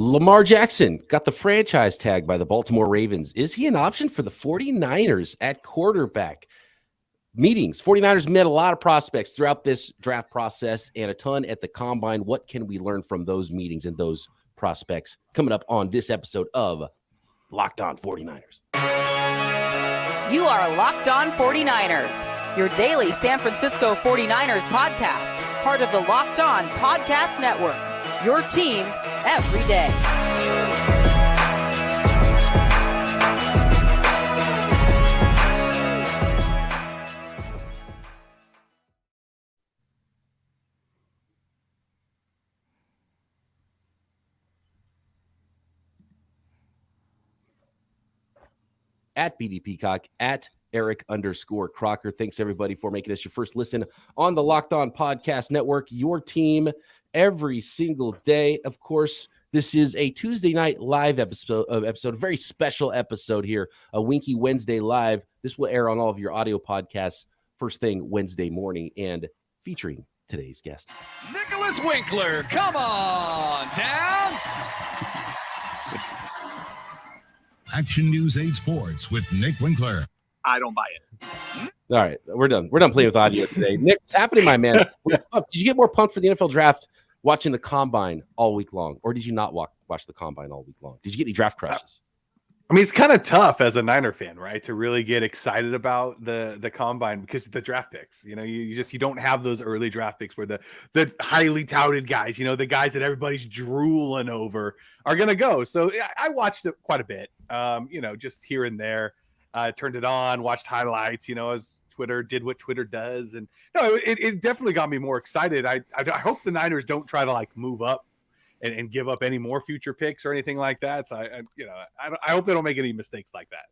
Lamar Jackson got the franchise tag by the Baltimore Ravens. Is he an option for the 49ers at quarterback? Meetings. 49ers met a lot of prospects throughout this draft process and a ton at the combine. What can we learn from those meetings and those prospects? Coming up on this episode of Locked On 49ers. You are Locked On 49ers, your daily San Francisco 49ers podcast, part of the Locked On Podcast Network, your team every day. At BD Peacock, at Eric_Crocker. Thanks, everybody, for making us your first listen on the Locked On Podcast Network, your team every single day. Of course, this is a Tuesday night live episode, a very special episode here, a Winky Wednesday live. This will air on all of your audio podcasts first thing Wednesday morning and featuring today's guest. Nicholas Winkler, come on down. Action News 8 Sports with Nick Winkler. I don't buy it. All right, we're done. We're done playing with audio today. Nick, what's happening, my man? Did you get more pumped for the NFL draft watching the combine all week long, or did you not watch the combine all week long? Did you get any draft crushes? I mean, it's kind of tough as a Niner fan, right, to really get excited about the combine because the draft picks. You know, you don't have those early draft picks where the highly touted guys, you know, the guys that everybody's drooling over are going to go. So I watched it quite a bit, you know, just here and there. Turned it on, watched highlights, you know, as Twitter did what Twitter does. And no, it definitely got me more excited. I hope the Niners don't try to like move up and give up any more future picks or anything like that. So I hope they don't make any mistakes like that.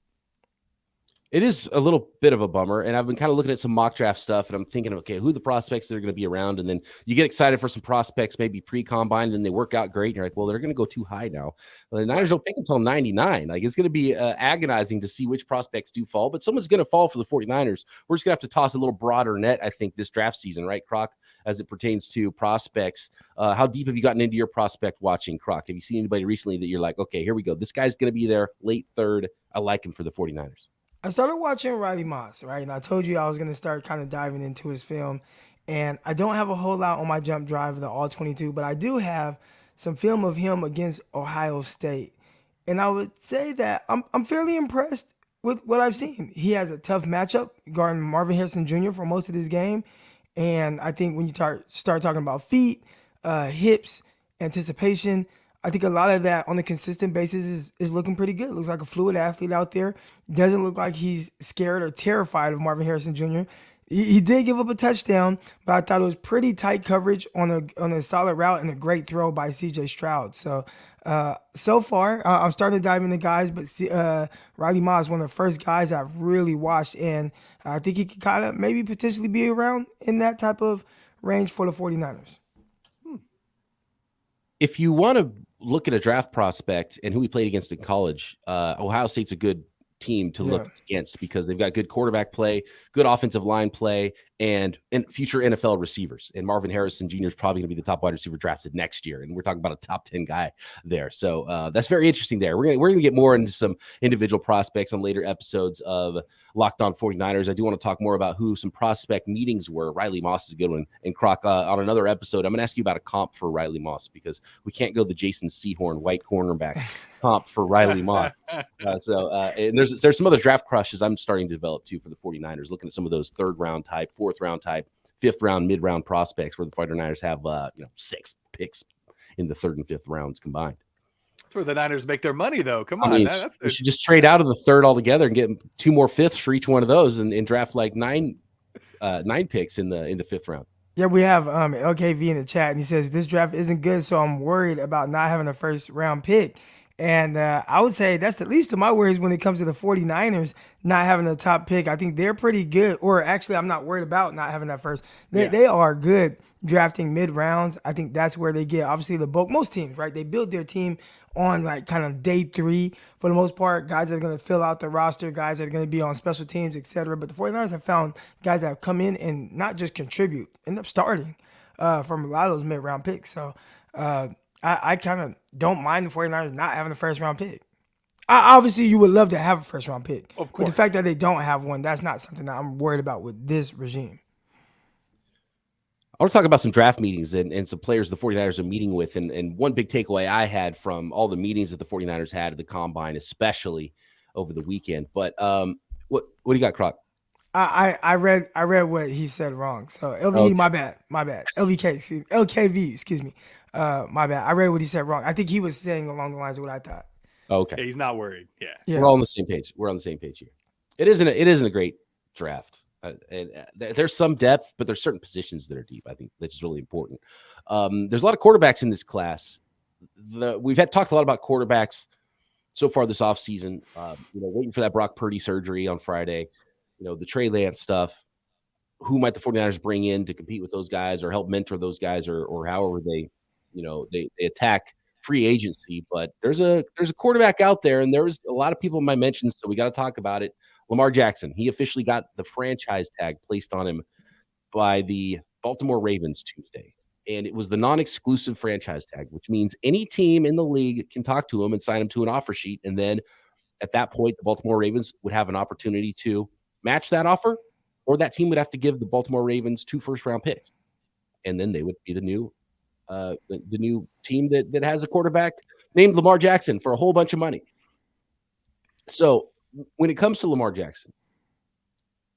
It is a little bit of a bummer, and I've been kind of looking at some mock draft stuff, and I'm thinking, okay, who are the prospects that are going to be around? And then you get excited for some prospects, maybe pre-combine, and they work out great, and you're like, well, they're going to go too high now. Well, the Niners don't pick until 99. Like, it's going to be agonizing to see which prospects do fall, but someone's going to fall for the 49ers. We're just going to have to toss a little broader net, I think, this draft season, right, Croc, as it pertains to prospects. How deep have you gotten into your prospect watching, Croc? Have you seen anybody recently that you're like, okay, here we go. This guy's going to be there late third. I like him for the 49ers. I started watching Riley Moss, right? And I told you I was going to start kind of diving into his film. And I don't have a whole lot on my jump drive of the All-22, but I do have some film of him against Ohio State. And I would say that I'm fairly impressed with what I've seen. He has a tough matchup guarding Marvin Harrison Jr. for most of this game. And I think when you start talking about feet, hips, anticipation, I think a lot of that on a consistent basis is looking pretty good. Looks like a fluid athlete out there. Doesn't look like he's scared or terrified of Marvin Harrison Jr. He did give up a touchdown, but I thought it was pretty tight coverage on a solid route and a great throw by C.J. Stroud. So far, I'm starting to dive into guys, but Riley Moss is one of the first guys I've really watched, and I think he could kind of maybe potentially be around in that type of range for the 49ers. If you want to look at a draft prospect and who he played against in college, Ohio State's a good team to look against because they've got good quarterback play, good offensive line play, and future NFL receivers. And Marvin Harrison Jr. is probably going to be the top wide receiver drafted next year. And we're talking about a top 10 guy there. So that's very interesting there. We're going to get more into some individual prospects on later episodes of Locked On 49ers. I do want to talk more about who some prospect meetings were. Riley Moss is a good one. And Croc, on another episode, I'm going to ask you about a comp for Riley Moss because we can't go the Jason Sehorn white cornerback comp for Riley Moss. And there's some other draft crushes I'm starting to develop too for the 49ers, looking at some of those third round type, fourth round type, fifth round, mid round prospects where the 49ers have 6 picks in the third and fifth rounds combined. That's where the Niners make their money, though. Come on. You should just trade out of the third altogether and get 2 more fifths for each one of those and draft like 9 picks in the fifth round. Yeah, we have LKV in the chat, and he says, this draft isn't good, so I'm worried about not having a first-round pick. And I would say that's the least of my worries when it comes to the 49ers not having a top pick. I think they're pretty good. Or actually, I'm not worried about not having that first. They are good drafting mid-rounds. I think that's where they get, obviously, the bulk. Most teams, right? They build their team on, like, kind of day 3 for the most part. Guys that are going to fill out the roster, guys that are going to be on special teams, et cetera. But the 49ers have found guys that have come in and not just contribute, end up starting from a lot of those mid-round picks. So, I kind of don't mind the 49ers not having a first-round pick. Obviously, you would love to have a first-round pick. Of But the course. fact that they don't have one, that's not something that I'm worried about with this regime. I want to talk about some draft meetings and some players the 49ers are meeting with. And one big takeaway I had from all the meetings that the 49ers had at the Combine, especially over the weekend. But what do you got, Croc? I read what he said wrong. So LVE, Okay. my bad. LKV, excuse me. My bad. I read what he said wrong. I think he was saying along the lines of what I thought. Okay. Yeah, he's not worried. Yeah. Yeah. We're all on the same page. We're on the same page here. It isn't a great draft. There's some depth, but there's certain positions that are deep. I think that's just really important. There's a lot of quarterbacks in this class. We've talked a lot about quarterbacks so far this offseason. Waiting for that Brock Purdy surgery on Friday. The Trey Lance stuff. Who might the 49ers bring in to compete with those guys or help mentor those guys or however they attack free agency. But there's a quarterback out there, and there's a lot of people in my mentions, so we got to talk about it. Lamar Jackson, he officially got the franchise tag placed on him by the Baltimore Ravens Tuesday. And it was the non-exclusive franchise tag, which means any team in the league can talk to him and sign him to an offer sheet. And then at that point, the Baltimore Ravens would have an opportunity to match that offer, or that team would have to give the Baltimore Ravens 2 first-round picks. And then they would be the new team that has a quarterback named Lamar Jackson for a whole bunch of money. So when it comes to Lamar Jackson,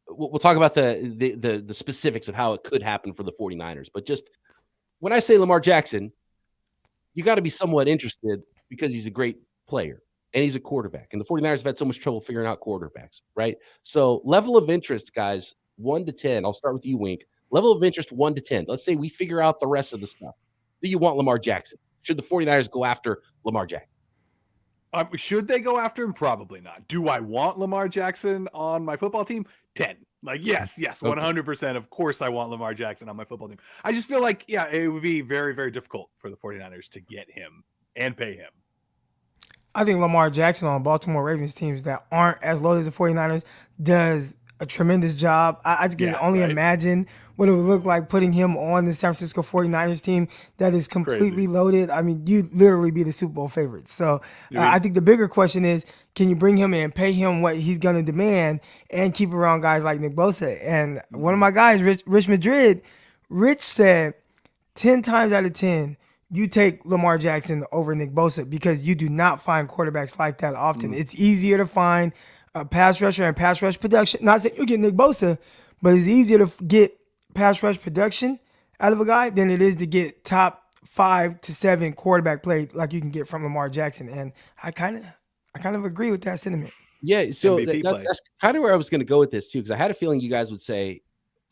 we'll talk about the specifics of how it could happen for the 49ers. But just when I say Lamar Jackson, you got to be somewhat interested because he's a great player and he's a quarterback. And the 49ers have had so much trouble figuring out quarterbacks, right? So level of interest, guys, 1 to 10. I'll start with you, Wink. Level of interest 1 to 10. Let's say we figure out the rest of the stuff. Do you want Lamar Jackson? Should the 49ers go after Lamar Jackson? Should they go after him? Probably not. Do I want Lamar Jackson on my football team? 10. Yes, 100%. Of course I want Lamar Jackson on my football team. I just feel like, it would be very, very difficult for the 49ers to get him and pay him. I think Lamar Jackson on Baltimore Ravens teams that aren't as loaded as the 49ers does a tremendous job. I just can only imagine what it would look like putting him on the San Francisco 49ers team that is completely loaded. I mean, you'd literally be the Super Bowl favorite. So I think the bigger question is, can you bring him in, pay him what he's going to demand, and keep around guys like Nick Bosa? And one of my guys, Rich Madrid, Rich said 10 times out of 10, you take Lamar Jackson over Nick Bosa because you do not find quarterbacks like that often. It's easier to find a pass rusher and pass rush production. Not saying you get Nick Bosa, but it's easier to get pass rush production out of a guy than it is to get top 5 to 7 quarterback play like you can get from Lamar Jackson. And I kind of agree with that sentiment. Yeah, so that's kind of where I was going to go with this too, because I had a feeling you guys would say,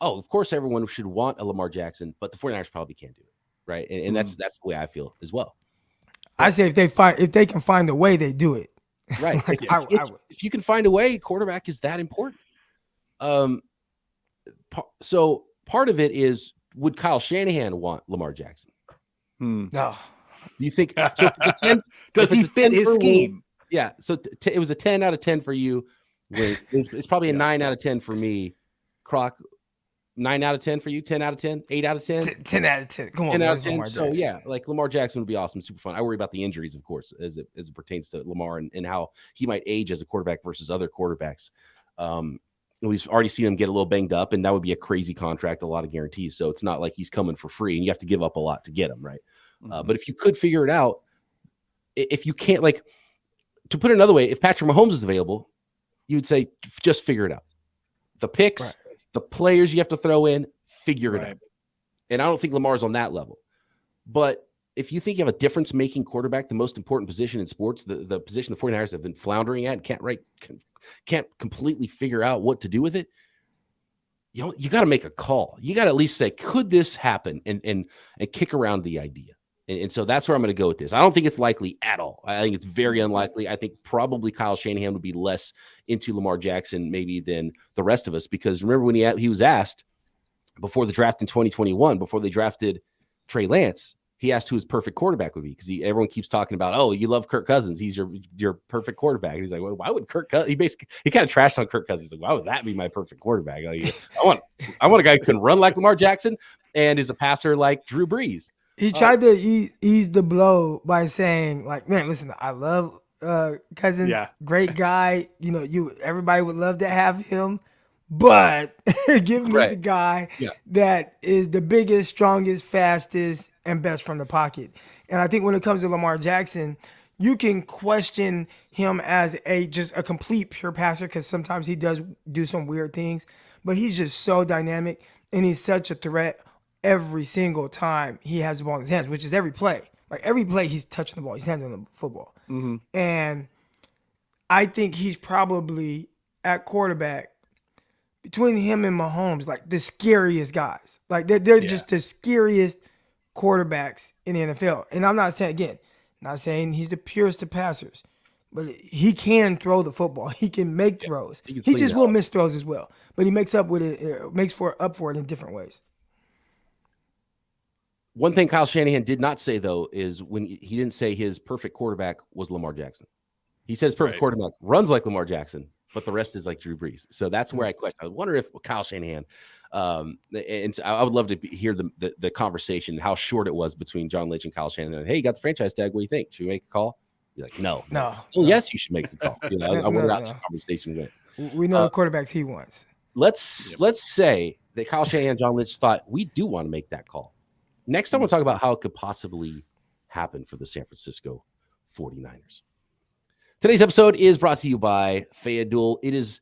oh, of course everyone should want a Lamar Jackson, but the 49ers probably can't do it. Right. And that's the way I feel as well. But I say if they can find a way, they do it. Right. Like, if you can find a way, quarterback is that important. So part of it is, would Kyle Shanahan want Lamar Jackson? No. Do you think so? If it's a 10, does he fit his scheme? Yeah. So it was a 10 out of 10 for you. It's probably a 9 out of 10 for me. Croc. 9 out of 10 for you, 10 out of 10, 8 out of 10, 10 out of 10. Come on, 10 out of 10. Lamar So Jackson. like Lamar Jackson would be awesome, super fun. I worry about the injuries, of course, as it pertains to Lamar and how he might age as a quarterback versus other quarterbacks. We've already seen him get a little banged up, and that would be a crazy contract, a lot of guarantees. So it's not like he's coming for free, and you have to give up a lot to get him, right? But if you could figure it out, if you can't, like, to put it another way, if Patrick Mahomes is available, you would say just figure it out. The picks, the players you have to throw in, figure it out. And I don't think Lamar's on that level. But if you think you have a difference-making quarterback, the most important position in sports, the position the 49ers have been floundering at, can't completely figure out what to do with it, you got to make a call. You got to at least say, could this happen? And kick around the idea. And so that's where I'm going to go with this. I don't think it's likely at all. I think it's very unlikely. I think probably Kyle Shanahan would be less into Lamar Jackson maybe than the rest of us, because remember when he was asked before the draft in 2021, before they drafted Trey Lance, he asked who his perfect quarterback would be, because everyone keeps talking about, oh, you love Kirk Cousins, he's your perfect quarterback. And he's like, well, why would Kirk Cousins? He kind of trashed on Kirk Cousins. He's like, why would that be my perfect quarterback? I want a guy who can run like Lamar Jackson and is a passer like Drew Brees. He tried to ease the blow by saying, like, man, listen, I love Cousins, great guy. You know, everybody would love to have him, but give me the guy that is the biggest, strongest, fastest, and best from the pocket. And I think when it comes to Lamar Jackson, you can question him as just a complete pure passer because sometimes he does do some weird things, but he's just so dynamic and he's such a threat every single time he has the ball in his hands, which is every play. Like every play, he's touching the ball, he's handling the football. Mm-hmm. And I think he's probably at quarterback between him and Mahomes, like the scariest guys. Like they're just the scariest quarterbacks in the NFL. And I'm not saying he's the purest of passers, but he can throw the football. He can make throws. He just will miss throws as well, but he makes up for it in different ways. One thing Kyle Shanahan did not say, though, is when he didn't say his perfect quarterback was Lamar Jackson. He said his perfect quarterback runs like Lamar Jackson, but the rest is like Drew Brees. So that's where I question. I wonder if Kyle Shanahan, and I would love to hear the conversation, how short it was between John Lynch and Kyle Shanahan. Hey, you got the franchise tag. What do you think? Should we make a call? You're like, no. Well, yes, you should make the call. You know, I wonder how that conversation went. We know the quarterbacks he wants. Let's say that Kyle Shanahan and John Lynch thought we do want to make that call. Next, I want to talk about how it could possibly happen for the San Francisco 49ers. Today's episode is brought to you by FanDuel. It is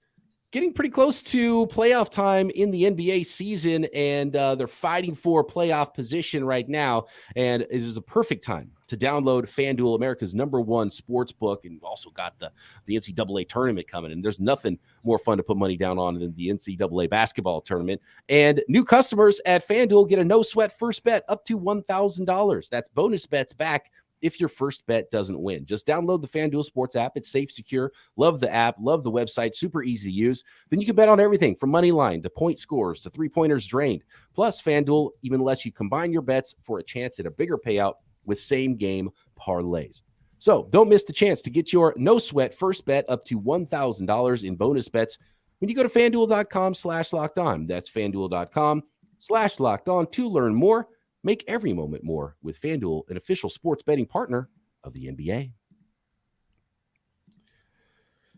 getting pretty close to playoff time in the NBA season, and they're fighting for playoff position right now. And it is a perfect time to download FanDuel, America's #1 sports book, and also got the NCAA tournament coming. And there's nothing more fun to put money down on than the NCAA basketball tournament. And new customers at FanDuel get a no-sweat first bet up to $1,000. That's bonus bets back if your first bet doesn't win. Just download the FanDuel Sports app. It's safe, secure. Love the app. Love the website. Super easy to use. Then you can bet on everything from money line to point scores to three-pointers drained. Plus, FanDuel even lets you combine your bets for a chance at a bigger payout with same-game parlays. So don't miss the chance to get your no-sweat first bet up to $1,000 in bonus bets when you go to FanDuel.com/LockedOn. That's FanDuel.com/LockedOn to learn more. Make every moment more with FanDuel, an official sports betting partner of the NBA.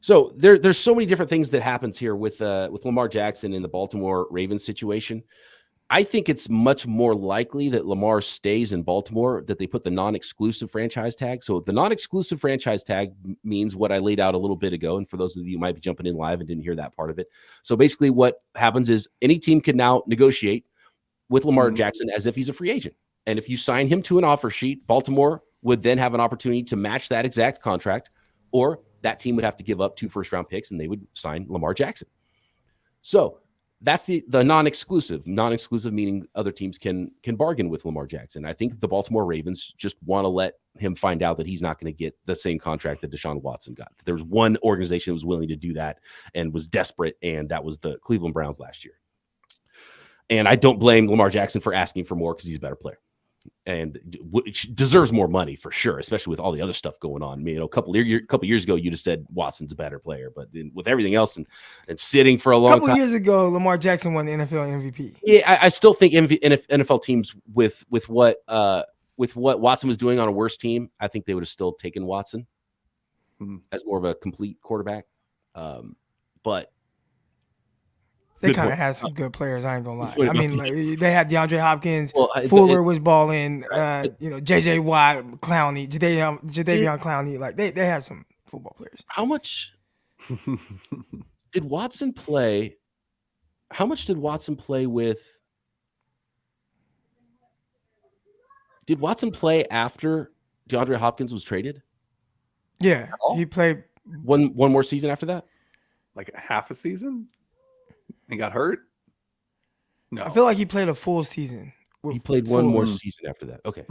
So there's so many different things that happens here with Lamar Jackson in the Baltimore Ravens situation. I think it's much more likely that Lamar stays in Baltimore, that they put the non-exclusive franchise tag. So the non-exclusive franchise tag means what I laid out a little bit ago. And for those of you who might be jumping in live and didn't hear that part of it. So basically what happens is any team can now negotiate with Lamar Jackson as if he's a free agent. And if you sign him to an offer sheet, Baltimore would then have an opportunity to match that exact contract, or that team would have to give up 2 first-round picks and they would sign Lamar Jackson. So that's the non-exclusive. Non-exclusive meaning other teams can bargain with Lamar Jackson. I think the Baltimore Ravens just want to let him find out that he's not going to get the same contract that Deshaun Watson got. There was one organization that was willing to do that and was desperate, and that was the Cleveland Browns last year. And I don't blame Lamar Jackson for asking for more because he's a better player and deserves more money for sure, especially with all the other stuff going on. I mean, a couple years ago, you'd have said Watson's a better player, but then with everything else and sitting for a long time. A couple years ago, Lamar Jackson won the NFL MVP. Yeah, I still think NFL teams with what Watson was doing on a worse team, I think they would have still taken Watson as more of a complete quarterback. But they kind of had some good players. I ain't gonna lie. I mean, like, they had DeAndre Hopkins. Fuller was balling. J.J. Watt, Clowney, Jadeveon Clowney. Like they had some football players. How much did Watson play? How much did Watson play with? Did Watson play after DeAndre Hopkins was traded? Yeah, he played one more season after that. Like half a season. He got hurt? No. I feel like he played a full season. He played one more season after that. Okay.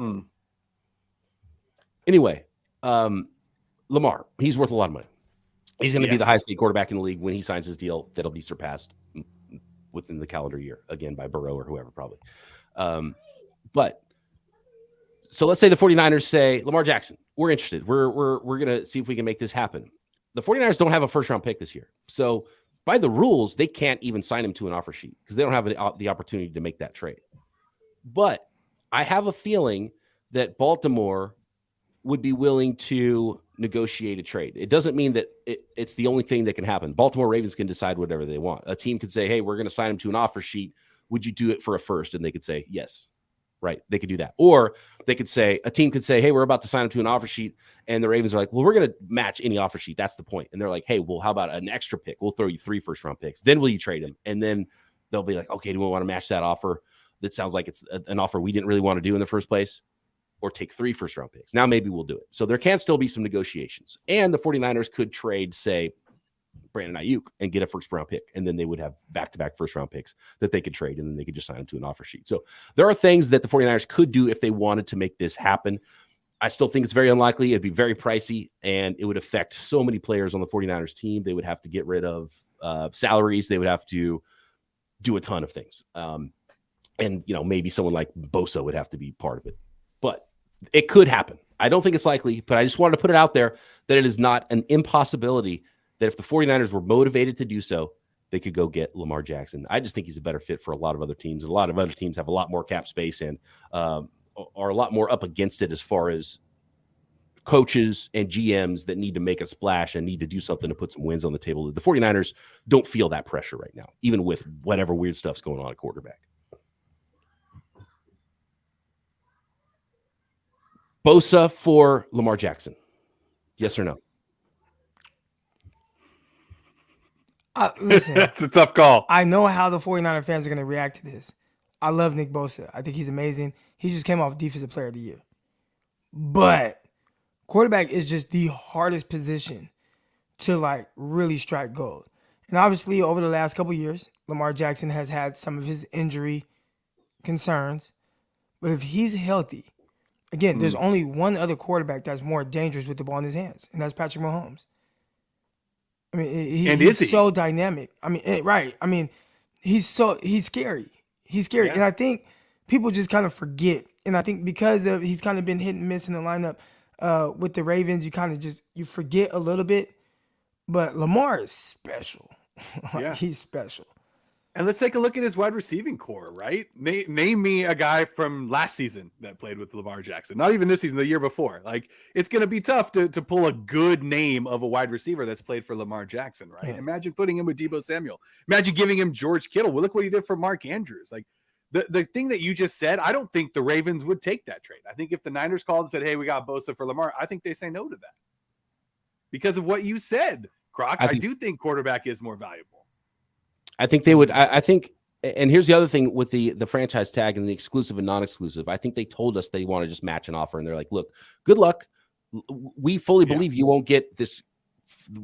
Anyway, Lamar, he's worth a lot of money. He's going to be the highest paid quarterback in the league when he signs his deal. That'll be surpassed within the calendar year, again, by Burrow or whoever, probably. But so let's say the 49ers say, Lamar Jackson, we're interested. We're going to see if we can make this happen. The 49ers don't have a first-round pick this year. So by the rules, they can't even sign him to an offer sheet because they don't have the opportunity to make that trade. But I have a feeling that Baltimore would be willing to negotiate a trade. It doesn't mean that it's the only thing that can happen. Baltimore Ravens can decide whatever they want. A team could say, hey, we're going to sign him to an offer sheet. Would you do it for a first? And they could say, yes. Right. They could do that. Or they could say, a team could say, hey, we're about to sign him to an offer sheet. And the Ravens are like, well, we're going to match any offer sheet. That's the point. And they're like, hey, well, how about an extra pick? We'll throw you 3 first-round picks. Then will you trade him? And then they'll be like, okay, do we want to match that offer? That sounds like it's an offer we didn't really want to do in the first place. Or take 3 first-round picks. Now maybe we'll do it. So there can still be some negotiations. And the 49ers could trade, say, Brandon Ayuk and get a first-round pick. And then they would have back-to-back first-round picks that they could trade, and then they could just sign them to an offer sheet. So there are things that the 49ers could do if they wanted to make this happen. I still think it's very unlikely. It'd be very pricey, and it would affect so many players on the 49ers team. They would have to get rid of salaries. They would have to do a ton of things. And, maybe someone like Bosa would have to be part of it. But it could happen. I don't think it's likely, but I just wanted to put it out there that it is not an impossibility that if the 49ers were motivated to do so, they could go get Lamar Jackson. I just think he's a better fit for a lot of other teams. A lot of other teams have a lot more cap space and are a lot more up against it as far as coaches and GMs that need to make a splash and need to do something to put some wins on the table. The 49ers don't feel that pressure right now, even with whatever weird stuff's going on at quarterback. Bosa for Lamar Jackson. Yes or no? Listen, that's a tough call. I know how the 49er fans are going to react to this. I love Nick Bosa. I think he's amazing. He just came off Defensive Player of the Year. But quarterback is just the hardest position to really strike gold. And obviously over the last couple of years, Lamar Jackson has had some of his injury concerns. But if he's healthy, again, there's only one other quarterback that's more dangerous with the ball in his hands, and that's Patrick Mahomes. I mean, he's so dynamic. I mean, right. I mean, he's scary. He's scary. Yeah. And I think people just kind of forget. And I think because he's kind of been hit and miss in the lineup with the Ravens, you forget a little bit. But Lamar is special. Yeah. He's special. And let's take a look at his wide receiving core, right? Name me a guy from last season that played with Lamar Jackson. Not even this season, the year before. It's going to be tough to pull a good name of a wide receiver that's played for Lamar Jackson, right? Yeah. Imagine putting him with Deebo Samuel. Imagine giving him George Kittle. Well, look what he did for Mark Andrews. The thing that you just said, I don't think the Ravens would take that trade. I think if the Niners called and said, hey, we got Bosa for Lamar, I think they say no to that. Because of what you said, Croc. I do think quarterback is more valuable. I think they would. I think, and here's the other thing with the franchise tag and the exclusive and non-exclusive. I think they told us they want to just match an offer, and they're like, "Look, good luck. We fully believe you won't get this.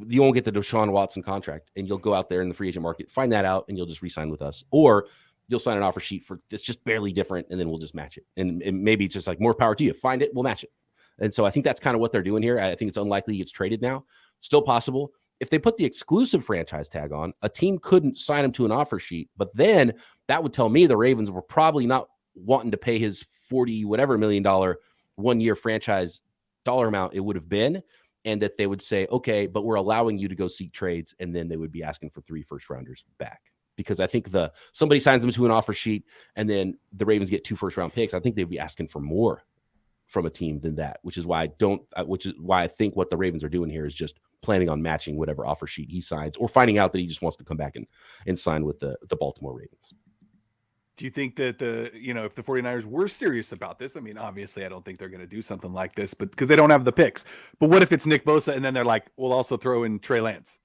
You won't get the Deshaun Watson contract, and you'll go out there in the free agent market, find that out, and you'll just re-sign with us, or you'll sign an offer sheet for that's just barely different, and then we'll just match it. And maybe it's just like more power to you. Find it, we'll match it. And so I think that's kind of what they're doing here. I think it's unlikely he gets traded now. Still possible. If they put the exclusive franchise tag on, a team couldn't sign him to an offer sheet, but then that would tell me the Ravens were probably not wanting to pay his $40 million 1-year franchise dollar amount it would have been, and that they would say, okay, but we're allowing you to go seek trades, and then they would be asking for 3 first-rounders back. Because I think somebody signs them to an offer sheet, and then the Ravens get 2 first-round picks. I think they'd be asking for more from a team than that, which is why I think what the Ravens are doing here is just planning on matching whatever offer sheet he signs, or finding out that he just wants to come back and sign with the Baltimore Ravens. Do you think that if the 49ers were serious about this, I mean, obviously I don't think they're going to do something like this, but because they don't have the picks, but what if it's Nick Bosa and then they're like, we'll also throw in Trey Lance?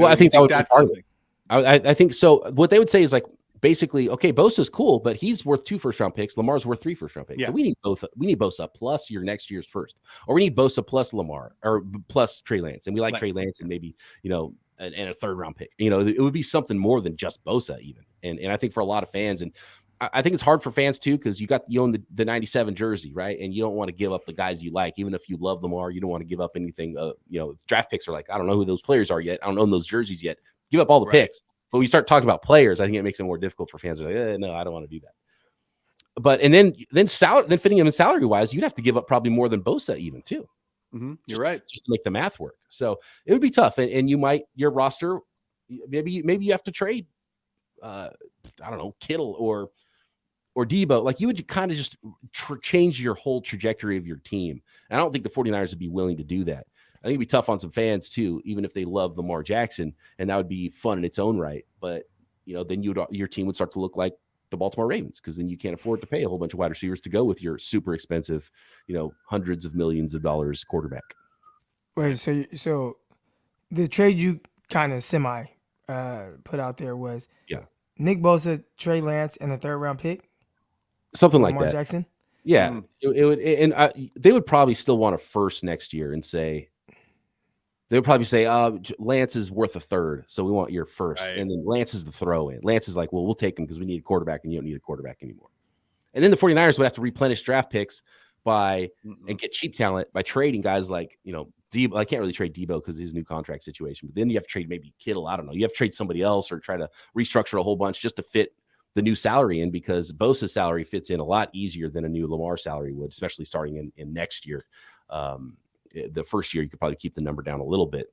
I think that would be part of it. I think so. What they would say is like, basically, okay, Bosa's cool, but he's worth 2 first-round picks. Lamar's worth 3 first-round picks. Yeah. So we need both. We need Bosa plus your next year's first, or we need Bosa plus Lamar, or plus Trey Lance, and we like Trey Lance, and maybe and a 3rd-round pick. It would be something more than just Bosa, even. And I think for a lot of fans, and I think it's hard for fans too, because you own the 97 jersey, right? And you don't want to give up the guys you like, even if you love Lamar. You don't want to give up anything. Draft picks are like, I don't know who those players are yet. I don't own those jerseys yet. Give up all the picks. But when you start talking about players, I think it makes it more difficult for fans. They're like, no, I don't want to do that. But and then fitting him in salary wise, you'd have to give up probably more than Bosa even too. Mm-hmm. You're right, just to make the math work. So it would be tough, and you might your roster maybe you have to trade. I don't know, Kittle or or Debo, like you would kind of just change your whole trajectory of your team. And I don't think the 49ers would be willing to do that. I think it'd be tough on some fans too, even if they love Lamar Jackson, and that would be fun in its own right. But then your team would start to look like the Baltimore Ravens, because then you can't afford to pay a whole bunch of wide receivers to go with your super expensive, hundreds of millions of dollars quarterback. Wait, so the trade you kind of semi put out there was Nick Bosa, Trey Lance, and a 3rd-round pick, something like Lamar that. Jackson. Yeah, it would, and they would probably still want a first next year, and say they would probably say, Lance is worth a 3rd, so we want your first, and then Lance is the throw-in. Lance is like, well, we'll take him because we need a quarterback, and you don't need a quarterback anymore. And then the 49ers would have to replenish draft picks and get cheap talent by trading guys like Debo. I can't really trade Debo because of his new contract situation, but then you have to trade maybe Kittle. I don't know. You have to trade somebody else or try to restructure a whole bunch just to fit the new salary in, because Bosa's salary fits in a lot easier than a new Lamar salary would, especially starting in next year. The first year you could probably keep the number down a little bit,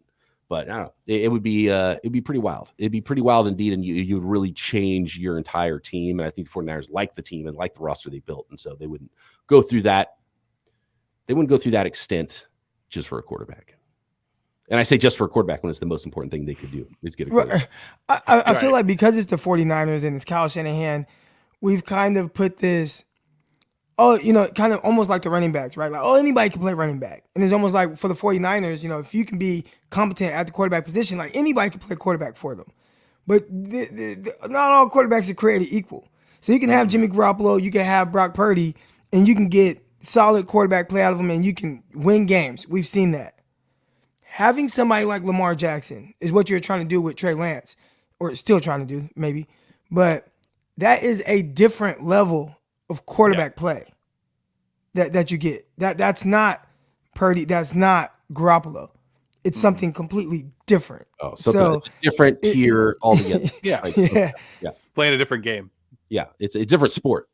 but I don't know. It would be pretty wild. It'd be pretty wild indeed, and you would really change your entire team. And I think the 49ers like the team and like the roster they built, and so they wouldn't go through that. They wouldn't go through that extent just for a quarterback. And I say just for a quarterback when it's the most important thing they could do is get a quarterback. I feel like because it's the 49ers and it's Kyle Shanahan, we've kind of put this, kind of almost like the running backs, right? Like, anybody can play running back. And it's almost like for the 49ers, if you can be competent at the quarterback position, like anybody can play quarterback for them. But not all quarterbacks are created equal. So you can have Jimmy Garoppolo, you can have Brock Purdy, and you can get solid quarterback play out of them, and you can win games. We've seen that. Having somebody like Lamar Jackson is what you're trying to do with Trey Lance, or still trying to do, maybe. But that is a different level of quarterback play that you get. That's not Purdy. That's not Garoppolo. It's something completely different. Oh, so it's a different tier altogether. Playing a different game. Yeah, it's a different sport.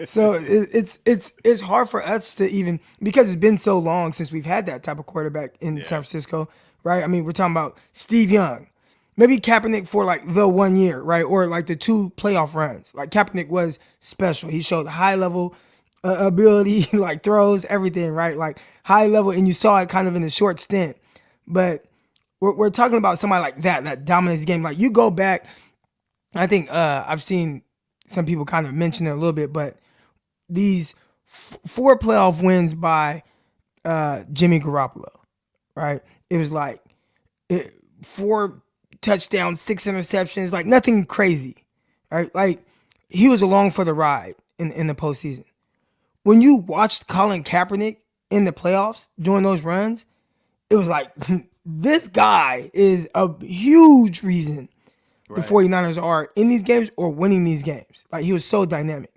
So it's hard for us to even, because it's been so long since we've had that type of quarterback in San Francisco, right? I mean, we're talking about Steve Young, maybe Kaepernick for like the 1 year, right? Or like the 2 playoff runs. Like Kaepernick was special. He showed high level ability, like throws, everything, right? Like high level, and you saw it kind of in a short stint. But we're talking about somebody like that dominates the game. Like you go back, I think I've seen some people kind of mention it a little bit, but these 4 playoff wins by Jimmy Garoppolo, right? It was like 4 touchdowns, 6 interceptions, like nothing crazy, right? Like he was along for the ride in the postseason. When you watched Colin Kaepernick in the playoffs during those runs, it was like, this guy is a huge reason the 49ers are in these games or winning these games. Like he was so dynamic.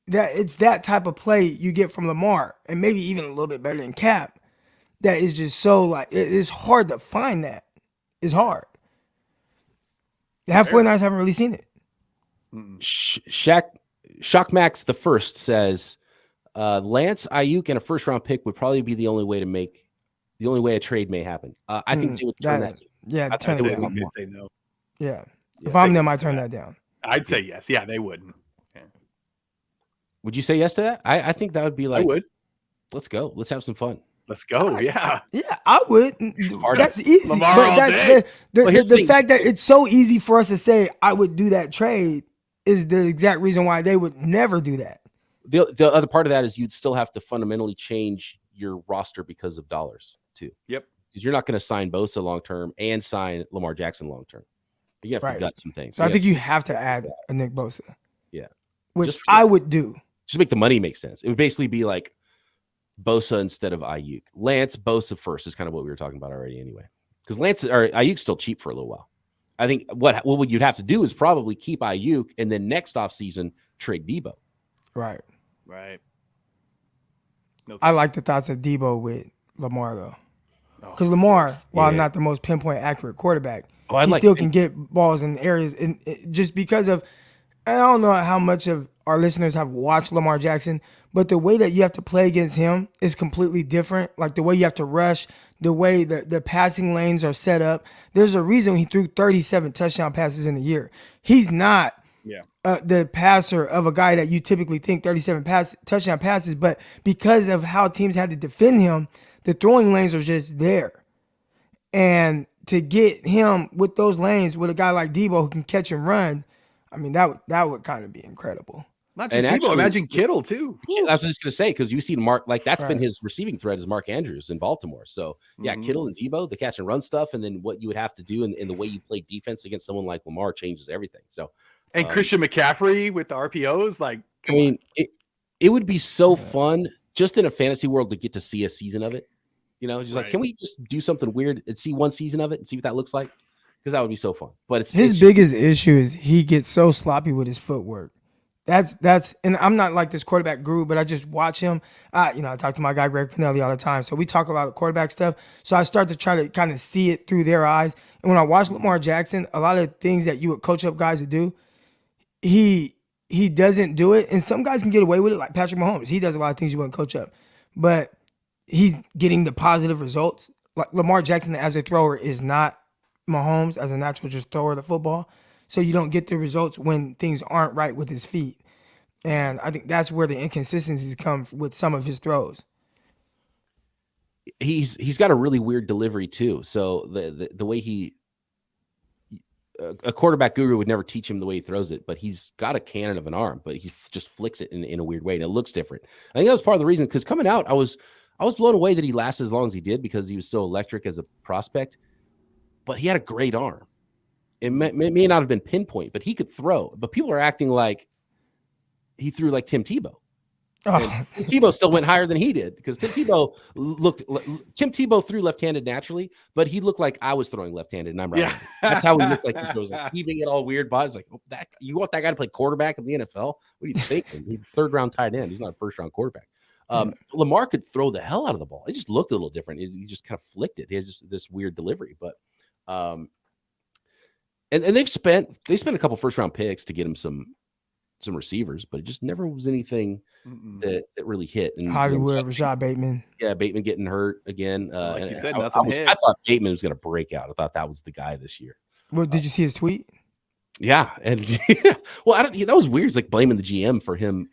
That it's that type of play you get from Lamar, and maybe even a little bit better than Cap, that is just so like it's hard to find that. It's hard. The 49ers haven't really seen it. Shock Max the first says Lance, Ayuk, and a 1st-round pick would probably be the only way a trade may happen. I think they would turn that. Yeah, I'd say no. Yeah. If I'm them, I turn that down. I'd say yes. Yeah, they wouldn't. Yeah. Would you say yes to that? I think that would be like, I would. Let's go. Let's have some fun. Let's go. Yeah. Yeah, I would. That's easy. Lamar But the fact that it's so easy for us to say I would do that trade is the exact reason why they would never do that. The other part of that is you'd still have to fundamentally change your roster because of dollars too. Yep. Because you're not going to sign Bosa long-term and sign Lamar Jackson long-term. You have to gut some things. So I think you have to add a Nick Bosa. Yeah. Which I would do. Just make the money make sense. It would basically be like Bosa instead of Ayuk. Lance, Bosa first is kind of what we were talking about already anyway. Because Ayuk's still cheap for a little while. I think what you'd have to do is probably keep Ayuk and then next offseason trade Debo. Right. No, I like the thoughts of Debo with Lamar though. Because Lamar, while not the most pinpoint accurate quarterback, he still can get balls in areas, and just because of, I don't know how much of our listeners have watched Lamar Jackson, but the way that you have to play against him is completely different. Like the way you have to rush, the way the passing lanes are set up. There's a reason he threw 37 touchdown passes in a year. He's not the passer of a guy that you typically think 37 touchdown passes, but because of how teams had to defend him, the throwing lanes are just there. And to get him with those lanes with a guy like Debo who can catch and run, I mean, that would kind of be incredible. Not just Debo, imagine Kittle too. I was just going to say, because you see Mark, like that's been his receiving threat is Mark Andrews in Baltimore. So yeah, Kittle and Debo, the catch and run stuff, and then what you would have to do and the way you play defense against someone like Lamar changes everything. So and Christian McCaffrey with the RPOs, like I mean, it would be so fun just in a fantasy world to get to see a season of it. You know, just like, can we just do something weird and see one season of it and see what that looks like? Because that would be so fun. But his biggest issue is he gets so sloppy with his footwork. That's and I'm not like this quarterback guru, but I just watch him. I talk to my guy Greg Pinelli all the time, so we talk a lot of quarterback stuff. So I start to try to kind of see it through their eyes. And when I watch Lamar Jackson, a lot of things that you would coach up guys to do, he doesn't do it. And some guys can get away with it, like Patrick Mahomes. He does a lot of things you wouldn't coach up, but he's getting the positive results. Like Lamar Jackson as a thrower is not Mahomes as a natural just thrower of the football. So you don't get the results when things aren't right with his feet. And I think that's where the inconsistencies come with some of his throws. He's got a really weird delivery too. So the way a quarterback guru would never teach him the way he throws it, but he's got a cannon of an arm, but he just flicks it in a weird way and it looks different. I think that was part of the reason, because coming out, I was blown away that he lasted as long as he did because he was so electric as a prospect, but he had a great arm. It may not have been pinpoint, but he could throw. But people are acting like he threw like Tim Tebow. Tim Tebow still went higher than he did because Tim Tebow threw left-handed naturally, but he looked like I was throwing left-handed and I'm right. Yeah. That's how he looked like he was like heaving it all weird bodies. Like, you want that guy to play quarterback in the NFL? What are you thinking? He's a third-round tight end. He's not a first-round quarterback. Lamar could throw the hell out of the ball. It just looked a little different. He just kind of flicked it. He has just this weird delivery, but and they spent a couple first-round picks to get him some receivers, but it just never was anything that really hit. And Hollywood, Rashad Bateman. Yeah, Bateman getting hurt again. Like you said, I thought Bateman was going to break out. I thought that was the guy this year. Well, did you see his tweet? Yeah, and well, that was weird. It's like blaming the GM for him.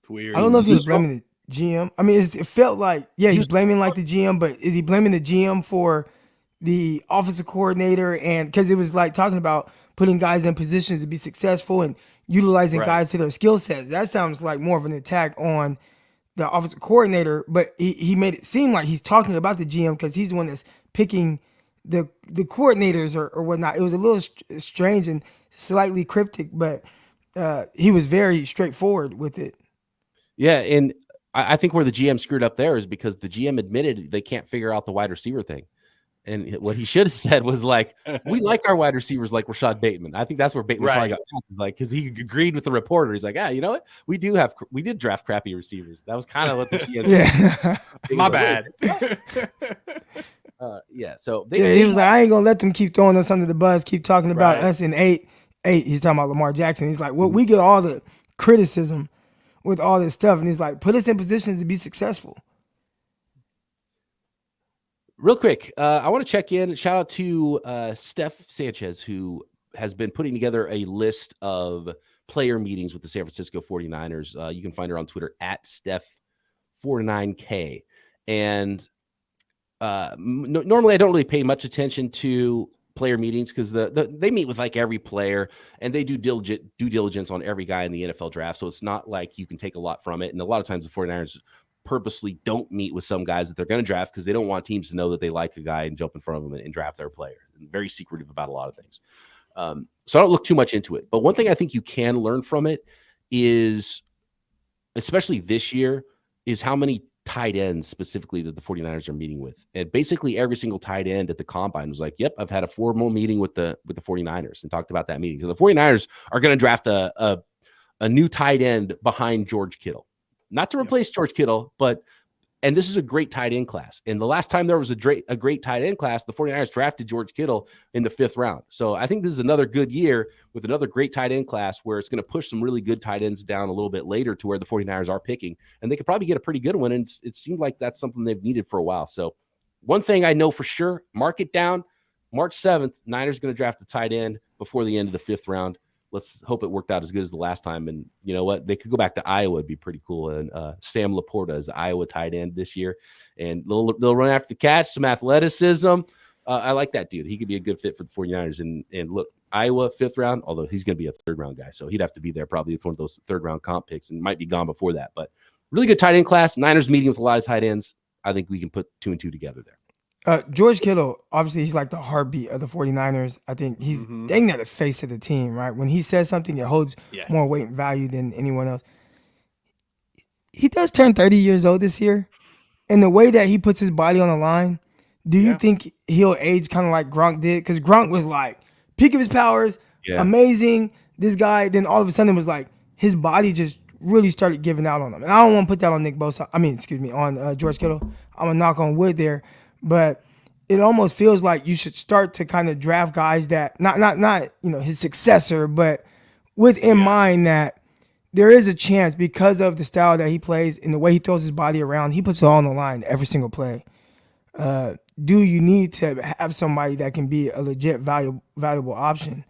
It's weird. I don't know if he was blaming the GM. I mean, it felt like he's blaming like the GM, but is he blaming the GM for the offensive coordinator? And because it was like talking about putting guys in positions to be successful and utilizing guys to their skill sets. That sounds like more of an attack on the offensive coordinator, but he made it seem like he's talking about the GM because he's the one that's picking the coordinators or whatnot. It was a little strange and slightly cryptic, but he was very straightforward with it. Yeah, and I think where the GM screwed up there is because the GM admitted they can't figure out the wide receiver thing. And what he should have said was like, we like our wide receivers like Rashad Bateman. I think that's where Bateman probably got like, because he agreed with the reporter. He's like, you know what? We did draft crappy receivers. That was kind of what the GM My bad. So he was like, I ain't gonna let them keep throwing us under the bus, keep talking about us in eight. He's talking about Lamar Jackson. He's like, well, we get all the criticism with all this stuff, and he's like, put us in positions to be successful. Real quick, I want to check in. Shout out to Steph Sanchez, who has been putting together a list of player meetings with the San Francisco 49ers. You can find her on Twitter at Steph49K. And normally I don't really pay much attention to player meetings because they meet with like every player and they do due diligence on every guy in the NFL draft. So it's not like you can take a lot from it. And a lot of times the 49ers purposely don't meet with some guys that they're going to draft because they don't want teams to know that they like a guy and jump in front of them and draft their player. And very secretive about a lot of things. So I don't look too much into it. But one thing I think you can learn from it is, especially this year, is how many tight ends specifically that the 49ers are meeting with. And basically every single tight end at the combine was like, yep, I've had a formal meeting with the 49ers and talked about that meeting. So the 49ers are going to draft a new tight end behind George Kittle. Not to replace George Kittle, and this is a great tight end class. And the last time there was a great tight end class, the 49ers drafted George Kittle in the 5th round. So I think this is another good year with another great tight end class where it's going to push some really good tight ends down a little bit later to where the 49ers are picking. And they could probably get a pretty good one. And it seemed like that's something they've needed for a while. So one thing I know for sure, mark it down. March 7th, Niners going to draft a tight end before the end of the 5th round. let's hope it worked out as good as the last time. And you know what? They could go back to Iowa. It'd be pretty cool. And Sam Laporta is the Iowa tight end this year. And they'll run after the catch, some athleticism. I like that dude. He could be a good fit for the 49ers. And look, Iowa, 5th round, although he's going to be a 3rd-round guy. So he'd have to be there probably with one of those 3rd-round comp picks and might be gone before that. But really good tight end class. Niners meeting with a lot of tight ends. I think we can put 2 and 2 together there. George Kittle, obviously, he's like the heartbeat of the 49ers. I think he's dang near the face of the team, right? When he says something, it holds more weight and value than anyone else. He does turn 30 years old this year. And the way that he puts his body on the line, do you think he'll age kind of like Gronk did? Because Gronk was like, peak of his powers, amazing, this guy. Then all of a sudden it was like his body just really started giving out on him. And I don't want to put that on Nick Bosa. On George Kittle. I'm going to knock on wood there. But it almost feels like you should start to kind of draft guys that, not his successor, but with in mind that there is a chance because of the style that he plays and the way he throws his body around, he puts it all on the line every single play. Do you need to have somebody that can be a legit valuable option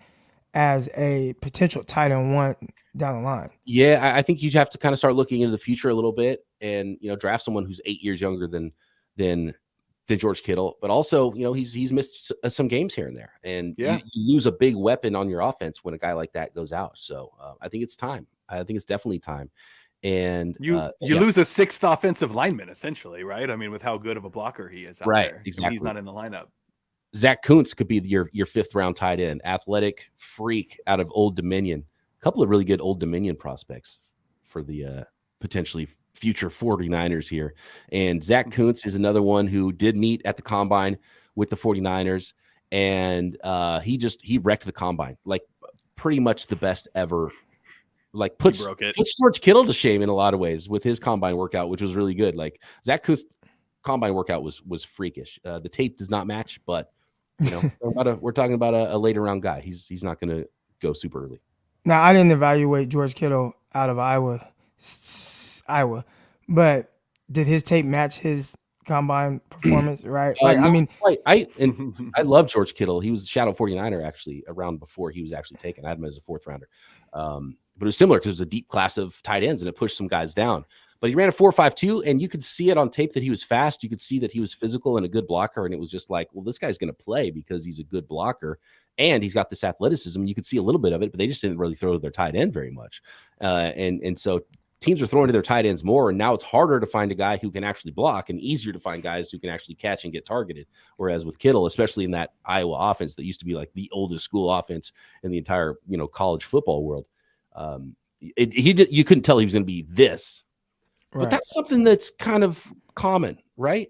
as a potential tight end 1 down the line? Yeah, I think you have to kind of start looking into the future a little bit and, draft someone who's 8 years younger than George Kittle, but also, he's missed some games here and there, and you lose a big weapon on your offense when a guy like that goes out. So I think it's time. I think it's definitely time. And you lose a 6th offensive lineman essentially, right? I mean, with how good of a blocker he is out there. Exactly. He's not in the lineup. Zach Kuntz could be your 5th-round tight end, athletic freak out of Old Dominion. A couple of really good Old Dominion prospects for the potentially future 49ers here. And Zach Kuntz is another one who did meet at the combine with the 49ers. And he wrecked the combine, like pretty much the best ever. Like puts George Kittle to shame in a lot of ways with his combine workout, which was really good. Like Zach Kuntz combine workout was freakish. The tape does not match, but we're talking about a later round guy. He's not going to go super early. Now, I didn't evaluate George Kittle out of Iowa, but did his tape match his combine performance? Right? I love George Kittle. He was a shadow 49er actually around before he was actually taken. I had him as a 4th rounder. But it was similar because it was a deep class of tight ends and it pushed some guys down. But he ran a 4.52 and you could see it on tape that he was fast. You could see that he was physical and a good blocker. And it was just like, well, this guy's going to play because he's a good blocker and he's got this athleticism. You could see a little bit of it, but they just didn't really throw to their tight end very much. And so teams are throwing to their tight ends more. And now it's harder to find a guy who can actually block and easier to find guys who can actually catch and get targeted. Whereas with Kittle, especially in that Iowa offense that used to be like the oldest school offense in the entire, college football world, you couldn't tell he was going to be this. But that's something that's kind of common, right?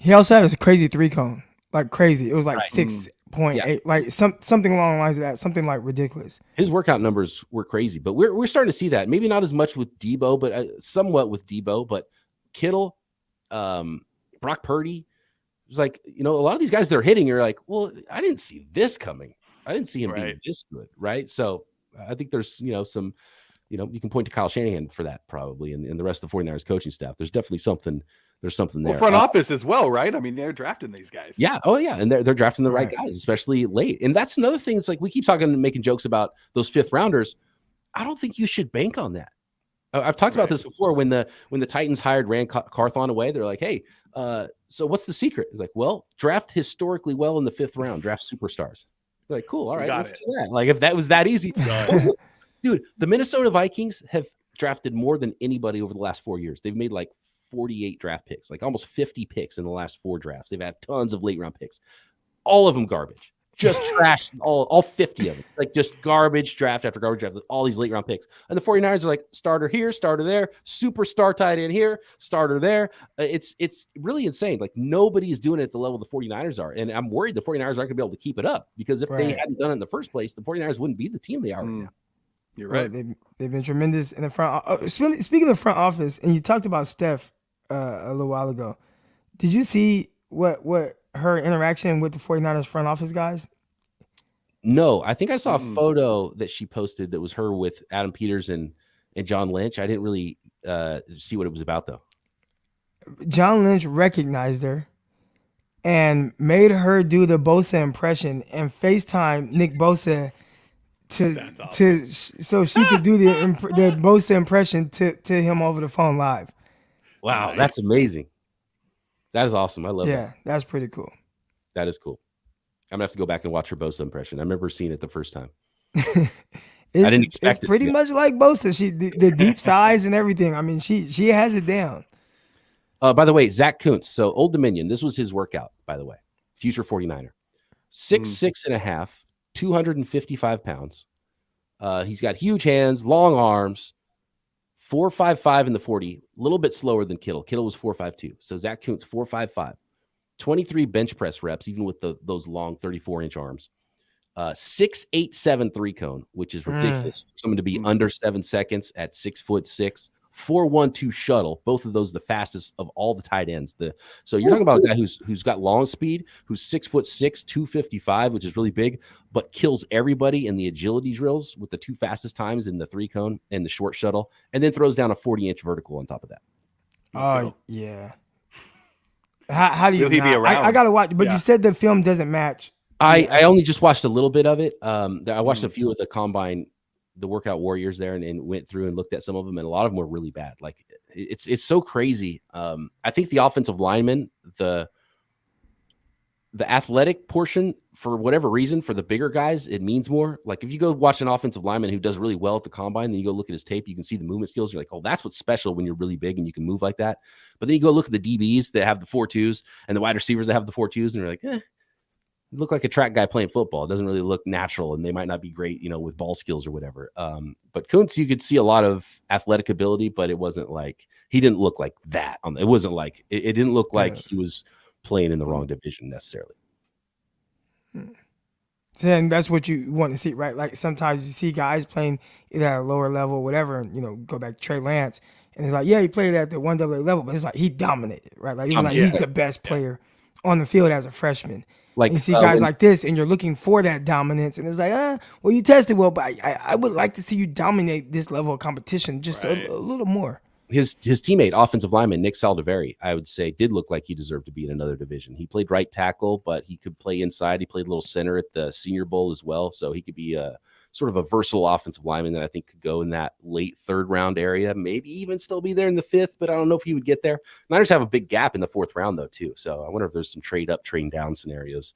He also had this crazy 3-cone, like crazy. It was like 6.8, like something along the lines of that, something like ridiculous. His workout numbers were crazy, but we're starting to see that. Maybe not as much with Debo, but somewhat with Debo. But Kittle, Brock Purdy, it was like a lot of these guys that are hitting, you're like, well, I didn't see this coming. I didn't see him being this good, right? So I think there's some. You can point to Kyle Shanahan for that probably, and the rest of the 49ers coaching staff. There's definitely something. There's something there. Well, front office as well, right? I mean, they're drafting these guys. Yeah. Oh, yeah. And they're drafting the right guys, especially late. And that's another thing. It's like we keep talking and making jokes about those 5th rounders. I don't think you should bank on that. I've talked about this before. When the Titans hired Rand Carthon away, they're like, hey, so what's the secret? It's like, well, draft historically well in the 5th round. Draft superstars. They're like, cool. All right, let's do that. Like if that was that easy. Dude, the Minnesota Vikings have drafted more than anybody over the last 4 years. They've made like 48 draft picks, like almost 50 picks in the last 4 drafts. They've had tons of late round picks. All of them garbage. Just trash, all 50 of them. Like just garbage draft after garbage draft, all these late round picks. And the 49ers are like starter here, starter there, superstar tight end here, starter there. It's really insane. Like nobody is doing it at the level the 49ers are. And I'm worried the 49ers aren't going to be able to keep it up because if they hadn't done it in the first place, the 49ers wouldn't be the team they are right now. You're right. They've been tremendous in the front. Speaking of the front office, and you talked about Steph a little while ago. Did you see what her interaction with the 49ers front office guys? No, I think I saw a photo that she posted that was her with Adam Peters and John Lynch. I didn't really see what it was about though. John Lynch recognized her and made her do the Bosa impression and FaceTime Nick Bosa to awesome. so she could do the Bosa impression to him over the phone live. Wow, Nice. that's amazing. That is awesome. I love that. Yeah, that's pretty cool. That is cool. I'm gonna have to go back and watch her Bosa impression. I remember seeing it the first time. It's, I didn't expect it's it. pretty much like Bosa. She the deep sighs and everything. I mean, she has it down. By the way, Zach Kuntz. So Old Dominion. This was his workout, by the way. Future 49er. 6'6.5", 255 pounds. He's got huge hands, long arms, 4.55 in the 40, a little bit slower than Kittle. Kittle was 4.52. So Zach Kuntz, 4.55. 23 bench press reps, even with those long 34-inch arms. 6.87 3 cone, which is ridiculous for someone to be under 7 seconds at 6'6". 4.12 shuttle, both of those the fastest of all the tight ends. So you're talking about a guy who's got long speed, who's 6'6", 255, which is really big, but kills everybody in the agility drills with the 2 fastest times in the 3 cone and the short shuttle, and then throws down a 40-inch vertical on top of that. Oh yeah. How do you? Will he be around? I gotta watch, but you said the film doesn't match. I only just watched a little bit of it. I watched a few of the combine, the workout warriors there, and went through and looked at some of them, and a lot of them were really bad. Like it's so crazy. I think the offensive linemen, the athletic portion, for whatever reason, for the bigger guys, it means more. Like if you go watch an offensive lineman who does really well at the combine, then you go look at his tape, you can see the movement skills. You're like, oh, that's what's special when you're really big and you can move like that. But then you go look at the DBs that have the 4.2s and the wide receivers that have the 4.2s, and you're like, you look like a track guy playing football. It doesn't really look natural, and they might not be great, with ball skills or whatever. But Kuntz, you could see a lot of athletic ability, but it wasn't like he didn't look like that. It wasn't like it didn't look like he was playing in the wrong division necessarily. So then that's what you want to see, right? Like sometimes you see guys playing either at a lower level or whatever, and go back to Trey Lance, and it's like, yeah, he played at the 1AA level, but it's like he dominated, right? Like it was like he's the best player on the field as a freshman. Like you see guys like this, and you're looking for that dominance, and it's like, well, you tested well, but I would like to see you dominate this level of competition just a little more. His teammate, offensive lineman Nick Saldiveri, I would say, did look like he deserved to be in another division. He played right tackle, but he could play inside. He played a little center at the Senior Bowl as well, so he could be a sort of a versatile offensive lineman that I think could go in that late 3rd round area, maybe even still be there in the 5th, but I don't know if he would get there. Niners have a big gap in the 4th round, though, too, so I wonder if there's some trade up, trade down scenarios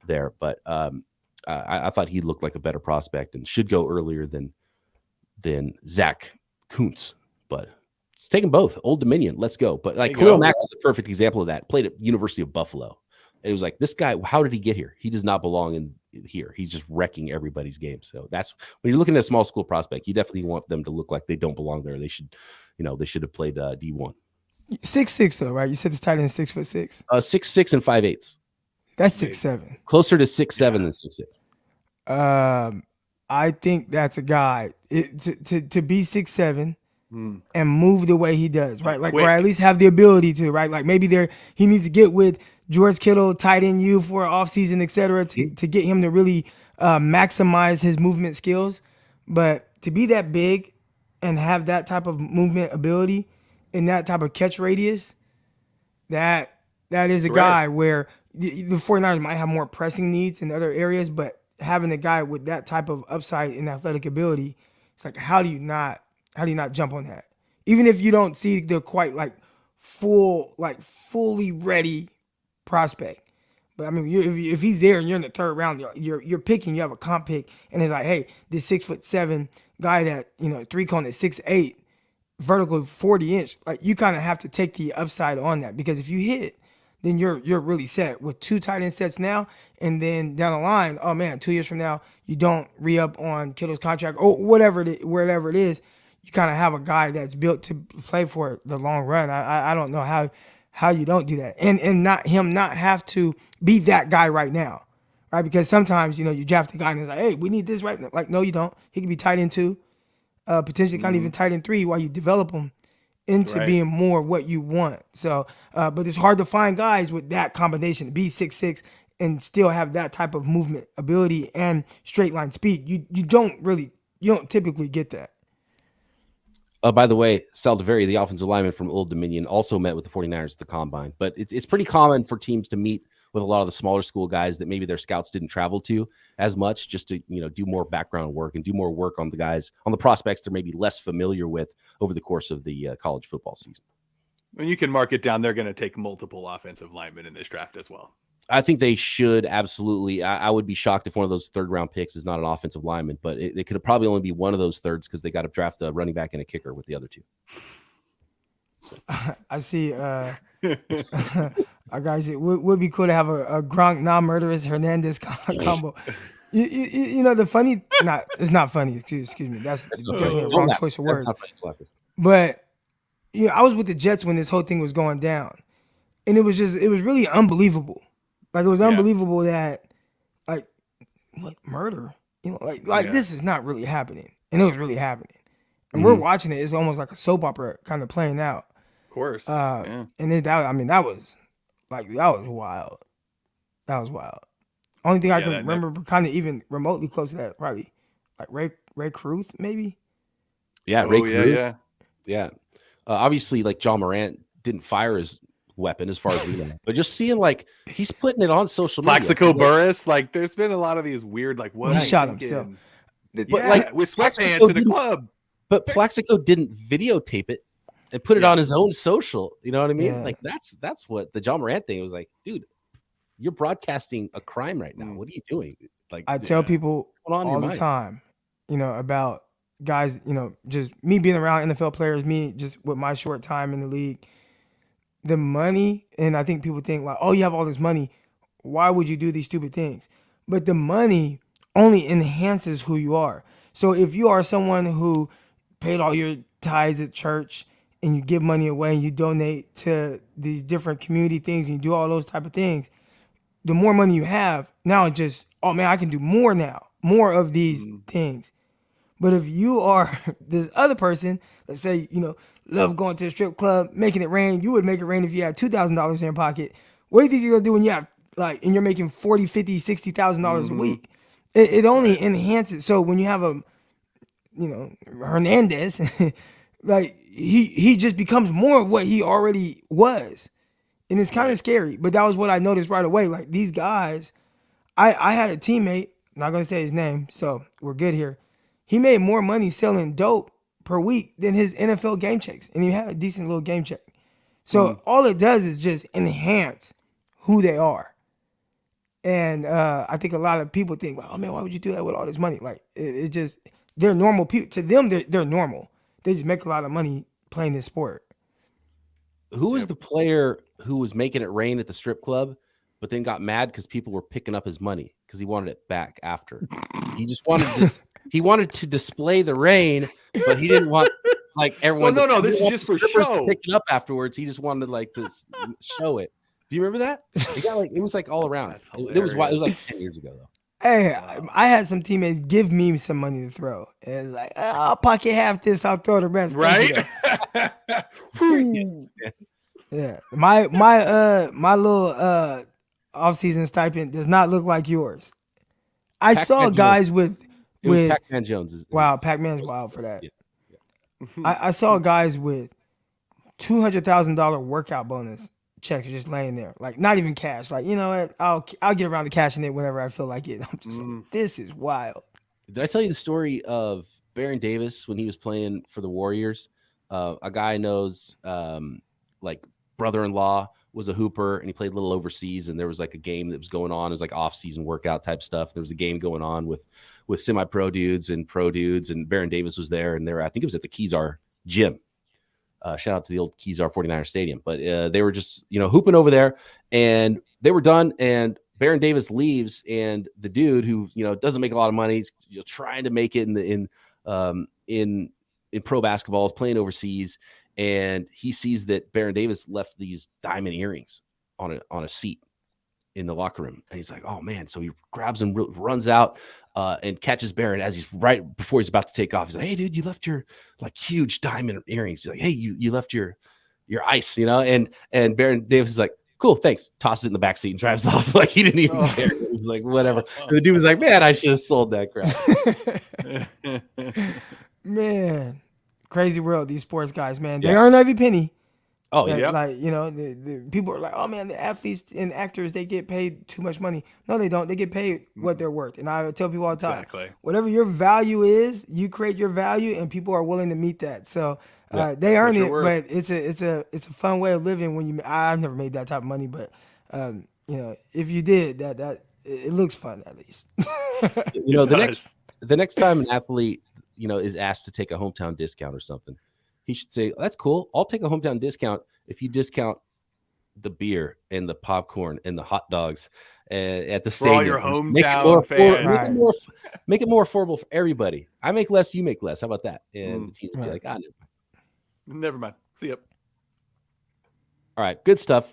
there. But I thought he looked like a better prospect and should go earlier than Zach Kuntz, but it's taking both. Old Dominion, let's go. But like Khalil Mack was a perfect example of that. Played at University of Buffalo. It was like, this guy, how did he get here? He does not belong in here. He's just wrecking everybody's game. So that's when you're looking at a small school prospect, you definitely want them to look like they don't belong there. They should, they should have played D1. 6'6" though, right? You said this tight end is 6'6". 6'6" and 5/8. That's 6'7". Closer to 6'7" than 6'6". I think that's a guy to be 6'7" and move the way he does, right? Like, or at least have the ability to, right? Like maybe he needs to get with George Kittle, tight end you for offseason, et cetera, to get him to really maximize his movement skills. But to be that big and have that type of movement ability and that type of catch radius, that is a guy where the 49ers might have more pressing needs in other areas, but having a guy with that type of upside and athletic ability, it's like, how do you not jump on that? Even if you don't see the quite fully ready prospect. But I mean, if he's there and you're in the 3rd round, you're picking, you have a comp pick, and it's like, hey, this 6'7" guy that, 3 cone at 6'8", vertical 40-inch, like you kind of have to take the upside on that, because if you hit, then you're really set with 2 tight end sets now, and then down the line, oh man, 2 years from now, you don't re-up on Kittle's contract or whatever it is, you kind of have a guy that's built to play for the long run. I don't know how you don't do that, and not have to be that guy right now, right? Because sometimes you draft a guy and it's like, hey, we need this right now. Like, no, you don't. He could be tight end 2, potentially kind of even tight end 3 while you develop him into being more what you want. So, but it's hard to find guys with that combination, be 6'6" and still have that type of movement ability and straight line speed. You don't typically get that. By the way, Saldiveri, the offensive lineman from Old Dominion, also met with the 49ers at the combine. But it's pretty common for teams to meet with a lot of the smaller school guys that maybe their scouts didn't travel to as much, just to, do more background work and do more work on the prospects they're maybe less familiar with over the course of the college football season. And you can mark it down. They're going to take multiple offensive linemen in this draft as well. I think they should, absolutely. I would be shocked if one of those third-round picks is not an offensive lineman, but it could probably only be one of those thirds because they got to draft a running back and a kicker with the other two. I see. Our guys, it would be cool to have a Gronk non-murderous Hernandez combo. The funny, it's not funny. Excuse me. That's definitely a wrong choice of words. But I was with the Jets when this whole thing was going down, and it was really unbelievable. Like, it was unbelievable that, like, what, murder? This is not really happening, and it was really happening. And we're watching it. It's almost like a soap opera kind of playing out. Of course. And then that was wild. That was wild. Only thing I can remember kind of even remotely close to that, probably like Ray Cruz, maybe. Yeah, Ray Cruz. Yeah. Obviously, like, John Morant didn't fire his weapon as far as we know, but just seeing, like, he's putting it on social media. Plaxico Burress, like, there's been a lot of these weird, like, what he shot himself. But like with sweatpants in a club. But Plaxico didn't videotape it and put it on his own social. You know what I mean? Yeah. Like, that's what the John Morant thing was like, dude, you're broadcasting a crime right now. What are you doing? Like, I tell people all the time, about guys, just me being around NFL players, me just with my short time in the league, the money, and I think people think like, oh, you have all this money, why would you do these stupid things? But the money only enhances who you are. So if you are someone who paid all your tithes at church and you give money away and you donate to these different community things and you do all those type of things, the more money you have, now it's just, oh man, I can do more now, more of these things. But if you are this other person, let's say, love going to a strip club, making it rain, you would make it rain if you had $2,000 in your pocket. What do you think you're going to do when you have, like, and you're making $40,000, $50,000, $60,000 a week? It only enhances. So when you have a, Hernandez, like, he just becomes more of what he already was. And it's kind of scary. But that was what I noticed right away. Like, these guys, I had a teammate, I'm not going to say his name, so we're good here. He made more money selling dope per week than his NFL game checks. And he had a decent little game check. So all it does is just enhance who they are. And I think a lot of people think, oh man, why would you do that with all this money? Like, it just, they're normal people. To them, they're normal. They just make a lot of money playing this sport. Who was the player who was making it rain at the strip club, but then got mad because people were picking up his money because he wanted it back after? He just wanted to display the rain, but he didn't want, like, everyone. Well, no, this is just for show. To pick it up afterwards. He just wanted, like, to show it. Do you remember that? It was like all around. It was like 10 years ago though. Hey, I had some teammates give me some money to throw. And it's like, I'll pocket half this, I'll throw the rest. Right? Yeah. My little off-season stipend does not look like yours. I saw guys with Pac-Man Jones. Wow, Pac-Man's wild for that. Yeah. I saw guys with $200,000 workout bonus checks just laying there, like, not even cash. Like, you know what? I'll get around to cashing it whenever I feel like it. I'm just like, this is wild. Did I tell you the story of Baron Davis when he was playing for the Warriors? A guy I know's like brother-in-law was a hooper, and he played a little overseas, and there was like a game that was going on. It was like off-season workout type stuff. There was a game going on with semi-pro dudes and pro dudes, and Baron Davis was there, and I think it was at the Kezar gym. Shout out to the old Kezar 49er Stadium. But they were just, hooping over there, and they were done, and Baron Davis leaves, and the dude who, doesn't make a lot of money, he's trying to make it in pro basketball, is playing overseas, and he sees that Baron Davis left these diamond earrings on a seat in the locker room, and he's like, oh man. So he grabs him, runs out, and catches Baron as he's right before he's about to take off. He's like, hey dude, you left your, like, huge diamond earrings. He's like, hey, you left your ice, and Baron Davis is like, cool, thanks, tosses it in the back seat and drives off. Like, he didn't even care. It was like, whatever. And the dude was like, man, I should have sold that crap. Man, crazy world, these sports guys, man. They earn every penny. Oh, That, yeah. like, you know, the people are like, oh man, the athletes and actors, they get paid too much money. No, they don't. They get paid what they're worth. And I tell people all the time, Exactly. whatever your value is, you create your value, and people are willing to meet that. So they earn you're it, worth. but it's a fun way of living. When you, I've never made that type of money, but you know, if you did that, it looks fun at least. You know, It does. the next time an athlete, you know, is asked to take a hometown discount or something, he should say, "That's cool. I'll take a hometown discount if you discount the beer and the popcorn and the hot dogs at the For all stadium. your Make it hometown fans. make it more affordable for everybody. I make less, you make less. How about that?" And the teams will be Right. like, "Ah, never mind." Never mind. See ya. All right, good stuff.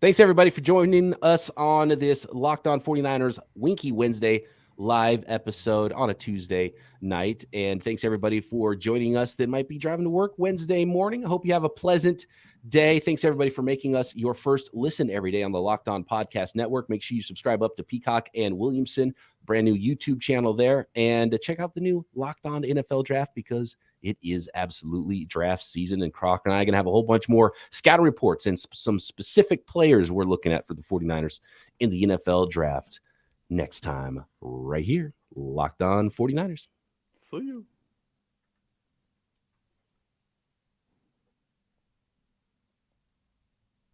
Thanks everybody for joining us on this Locked On 49ers Winky Wednesday live episode on a Tuesday night. And thanks everybody for joining us that might be driving to work Wednesday morning. I hope you have a pleasant day. Thanks everybody for making us your first listen every day on the Locked On Podcast Network. Make sure you subscribe up to Peacock and Williamson, brand new YouTube channel there, and check out the new Locked On NFL Draft because it is absolutely draft season, and Crocker and I are going to have a whole bunch more scouting reports and some specific players we're looking at for the 49ers in the NFL Draft next time right here, Locked On 49ers. See you.